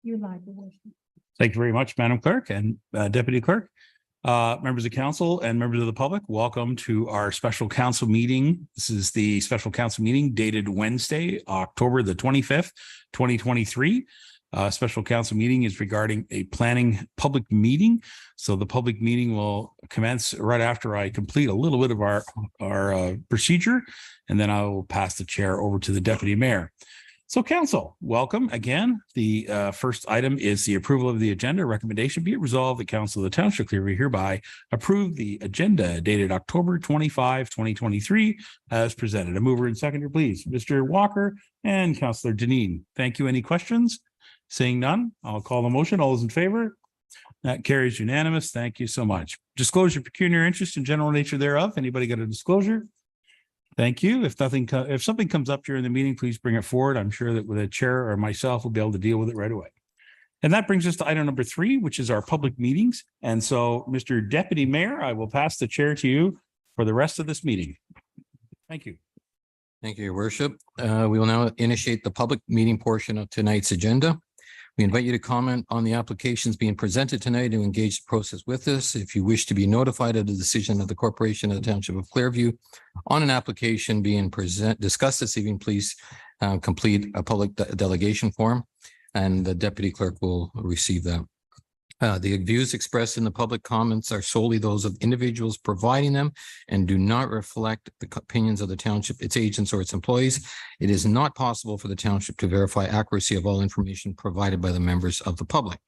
You live, Your Worship. Thank you very much, Madam Clerk and Deputy Clerk. Members of council and members of the public, welcome to our special council meeting. This is the special council meeting dated Wednesday, October the 25th, 2023. Special council meeting is regarding a planning public meeting. So the public meeting will commence right after I complete a little bit of our procedure, and then I will pass the chair over to the Deputy Mayor. So council, welcome again. The first item is the approval of the agenda. Recommendation be it resolved the council of the township Clearview hereby approve the agenda dated October 25, 2023 as presented. A mover and seconder, please. Mr. Walker and Councillor Deneen. Thank you. Any questions? Seeing none, I'll call the motion. All those in favor? That carries unanimous. Thank you so much. Disclosure of pecuniary interest and general nature thereof. Anybody got a disclosure? Thank you. If something comes up during the meeting, please bring it forward. I'm sure that with a chair or myself, we'll be able to deal with it right away. And that brings us to item number 3, which is our public meetings. And so, Mr. Deputy Mayor, I will pass the chair to you for the rest of this meeting. Thank you. Thank you, Your Worship. We will now initiate the public meeting portion of tonight's agenda. We invite you to comment on the applications being presented tonight to engage the process with us. If you wish to be notified of the decision of the Corporation of the Township of Clearview on an application being discussed this evening, please complete a public delegation form, and the Deputy Clerk will receive that. The views expressed in the public comments are solely those of individuals providing them and do not reflect the opinions of the township, its agents, or its employees. It is not possible for the township to verify accuracy of all information provided by the members of the public.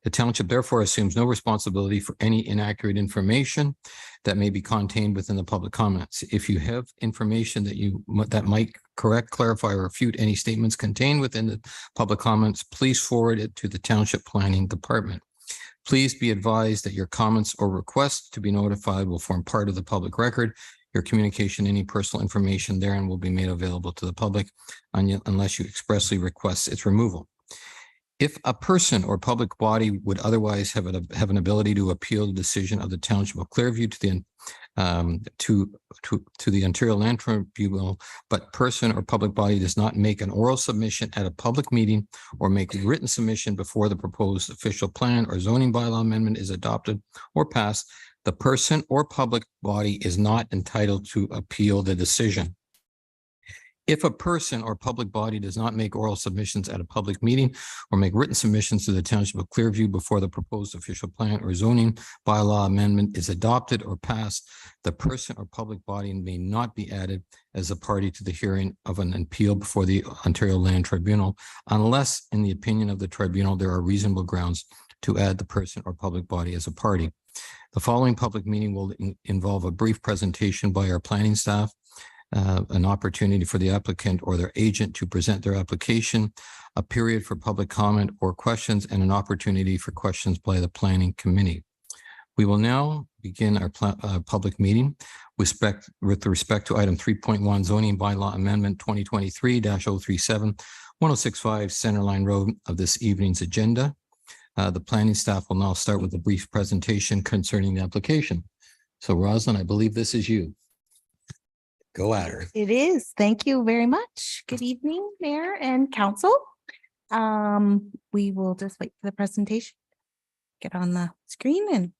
The township therefore assumes no responsibility for any inaccurate information that may be contained within the public comments. If you have information that might correct, clarify, or refute any statements contained within the public comments, please forward it to the Township Planning Department. Please be advised that your comments or requests to be notified will form part of the public record. Your communication, any personal information therein will be made available to the public unless you expressly request its removal. If a person or public body would otherwise have an ability to appeal the decision of the Township of Clearview to the Ontario Land Tribunal, but person or public body does not make an oral submission at a public meeting or make a written submission before the proposed official plan or zoning bylaw amendment is adopted or passed, the person or public body is not entitled to appeal the decision. If a person or public body does not make oral submissions at a public meeting or make written submissions to the Township of Clearview before the proposed official plan or zoning bylaw amendment is adopted or passed, the person or public body may not be added as a party to the hearing of an appeal before the Ontario Land Tribunal, unless, in the opinion of the tribunal, there are reasonable grounds to add the person or public body as a party. The following public meeting will involve a brief presentation by our planning staff, an opportunity for the applicant or their agent to present their application, a period for public comment or questions, and an opportunity for questions by the planning committee. We will now begin our public meeting with respect to item 3.1 zoning bylaw amendment 2023-037 1065 Centerline Road of this evening's agenda. The planning staff will now start with a brief presentation concerning the application. So Rosalind, I believe this is you. Go at her. It is. Thank you very much. Good evening, Mayor and Council. We will just wait for the presentation. Get on the screen and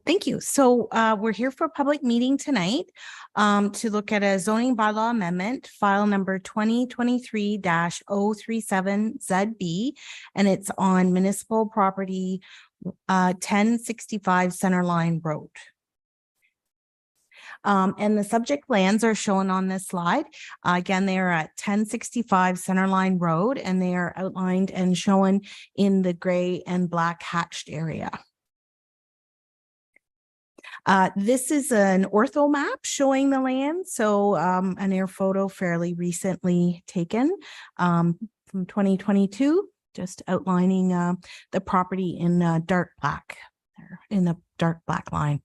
thank you. So we're here for a public meeting tonight to look at a zoning bylaw amendment, file number 2023-037ZB, and it's on municipal property 1065 Centerline Road. And the subject lands are shown on this slide. Again, they are at 1065 Centerline Road, and they are outlined and shown in the gray and black hatched area. This is an ortho map showing the land. So an air photo fairly recently taken from 2022, just outlining the property in dark black, in the dark black line.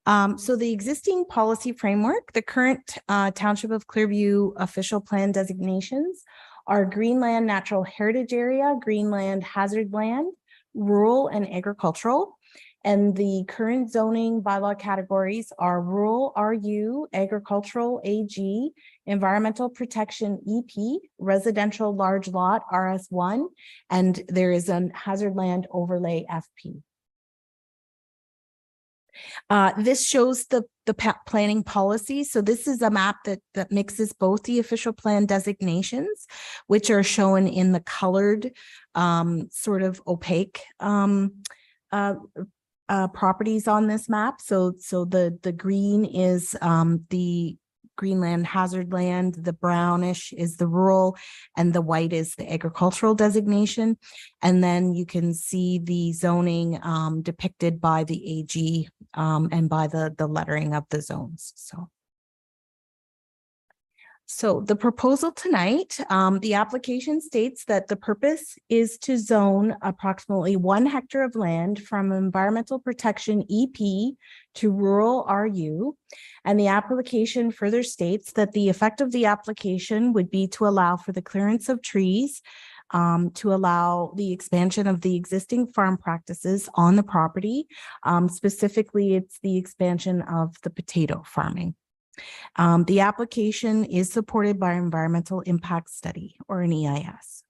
So the existing policy framework, the current Township of Clearview official plan designations are Greenland Natural Heritage Area, Greenland Hazard Land, Rural and Agricultural. And the current zoning bylaw categories are Rural RU, Agricultural AG, Environmental Protection EP, Residential Large Lot RS1, and there is a Hazard Land Overlay FP. This shows the planning policy. So this is a map that mixes both the official plan designations, which are shown in the colored sort of opaque properties on this map. So the green is the Greenland hazard land, the brownish is the rural, and the white is the agricultural designation. And then you can see the zoning depicted by the AG and by the lettering of the zones. So the proposal tonight, the application states that the purpose is to zone approximately 1 hectare of land from environmental protection EP to rural RU. And the application further states that the effect of the application would be to allow for the clearance of trees, to allow the expansion of the existing farm practices on the property. Specifically, it's the expansion of the potato farming. The application is supported by environmental impact study or an EIS.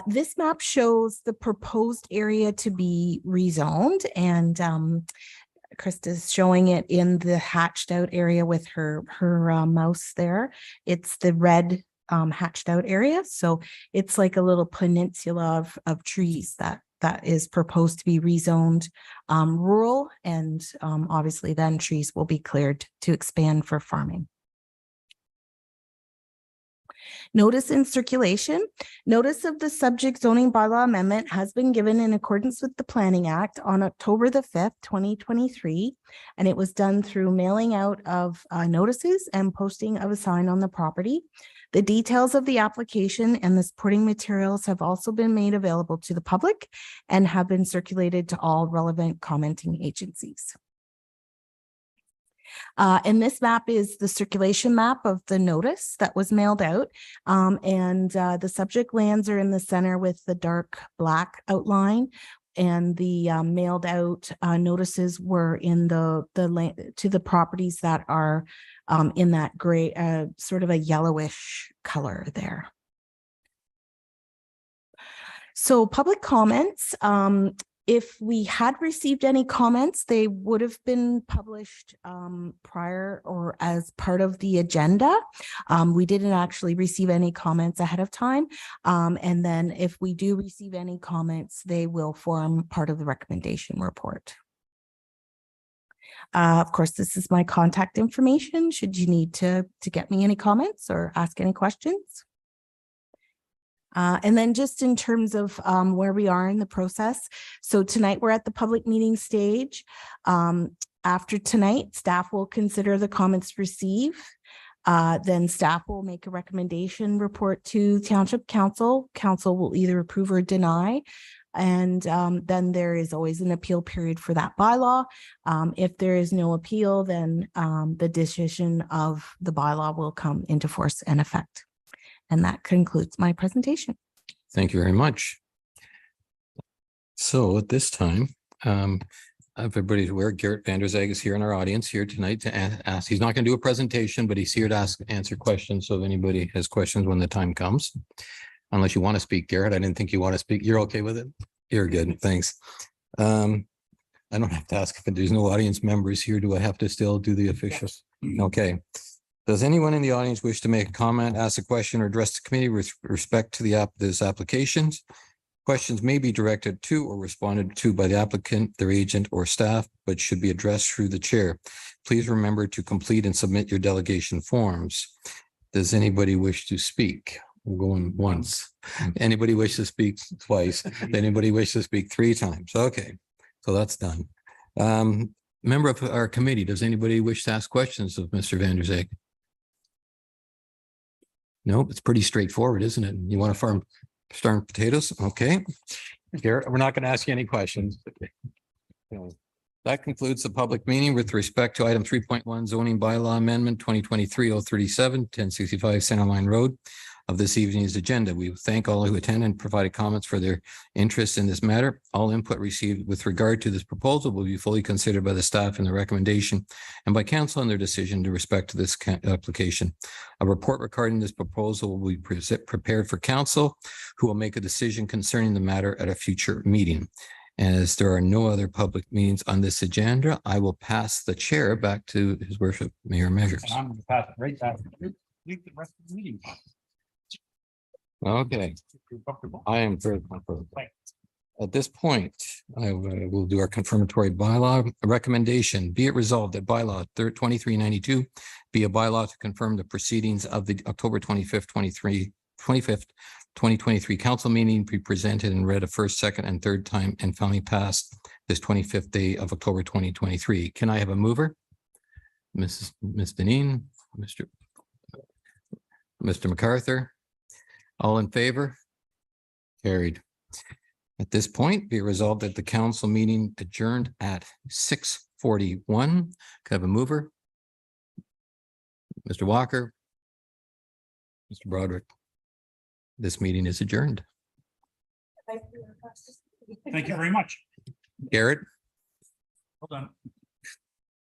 This map shows the proposed area to be rezoned, and Krista's showing it in the hatched out area with her mouse there. It's the red hatched out area. So it's like a little peninsula of trees that is proposed to be rezoned rural, and obviously then trees will be cleared to expand for farming. Notice in circulation. Notice of the subject zoning bylaw amendment has been given in accordance with the Planning Act on October the 5th, 2023, and it was done through mailing out of notices and posting of a sign on the property. The details of the application and the supporting materials have also been made available to the public and have been circulated to all relevant commenting agencies. And this map is the circulation map of the notice that was mailed out. The subject lands are in the center with the dark black outline. And the mailed out notices were in to the properties that are in that gray, sort of a yellowish color there. So public comments. If we had received any comments, they would have been published prior or as part of the agenda. We didn't actually receive any comments ahead of time. And then if we do receive any comments, they will form part of the recommendation report. Of course, this is my contact information should you need to get me any comments or ask any questions. And then just in terms of where we are in the process. So tonight we're at the public meeting stage. After tonight, staff will consider the comments received. Then staff will make a recommendation report to Township Council. Council will either approve or deny. And then there is always an appeal period for that bylaw. If there is no appeal, then the decision of the bylaw will come into force and effect. And that concludes my presentation. Thank you very much. So at this time, everybody's aware Garrett Vanderzeg is here in our audience here tonight to ask. He's not going to do a presentation, but he's here to answer questions. So if anybody has questions when the time comes, unless you want to speak, Garrett, I didn't think you want to speak. You're okay with it? You're good. Thanks. I don't have to ask if there's no audience members here. Do I have to still do the officials? Okay. Does anyone in the audience wish to make a comment, ask a question, or address the committee with respect to this applications? Questions may be directed to or responded to by the applicant, their agent, or staff, but should be addressed through the chair. Please remember to complete and submit your delegation forms. Does anybody wish to speak? We're going once. Anybody wish to speak twice? Anybody wish to speak 3 times? Okay, so that's done. Member of our committee, does anybody wish to ask questions of Mr. Vanderzeg? Nope, it's pretty straightforward, isn't it? You want to farm potatoes? Okay. Garrett, we're not going to ask you any questions. That concludes the public meeting with respect to item 3.1 zoning bylaw amendment 2023-037, 1065 Center Line Road of this evening's agenda. We thank all who attended and provided comments for their interest in this matter. All input received with regard to this proposal will be fully considered by the staff in the recommendation and by council in their decision to respect to this application. A report regarding this proposal will be prepared for council, who will make a decision concerning the matter at a future meeting. As there are no other public meetings on this agenda, I will pass the chair back to His Worship Mayor Measures. And I'm going to pass it right back. Leave the rest of the meeting. Okay, You're comfortable. I am very comfortable. Thanks. At this point, I will do our confirmatory bylaw recommendation. Be it resolved that bylaw 2392 be a bylaw to confirm the proceedings of the October 25th, 2023 council meeting be presented and read a first, second, and third time and finally passed this 25th day of October 2023. Can I have a mover? Ms. Deneen, Mr. MacArthur, all in favor? Carried. At this point, be it resolved that the council meeting adjourned at 6:41. Can I have a mover? Mr. Walker, Mr. Broderick. This meeting is adjourned. Thank you very much. Garrett? Hold on.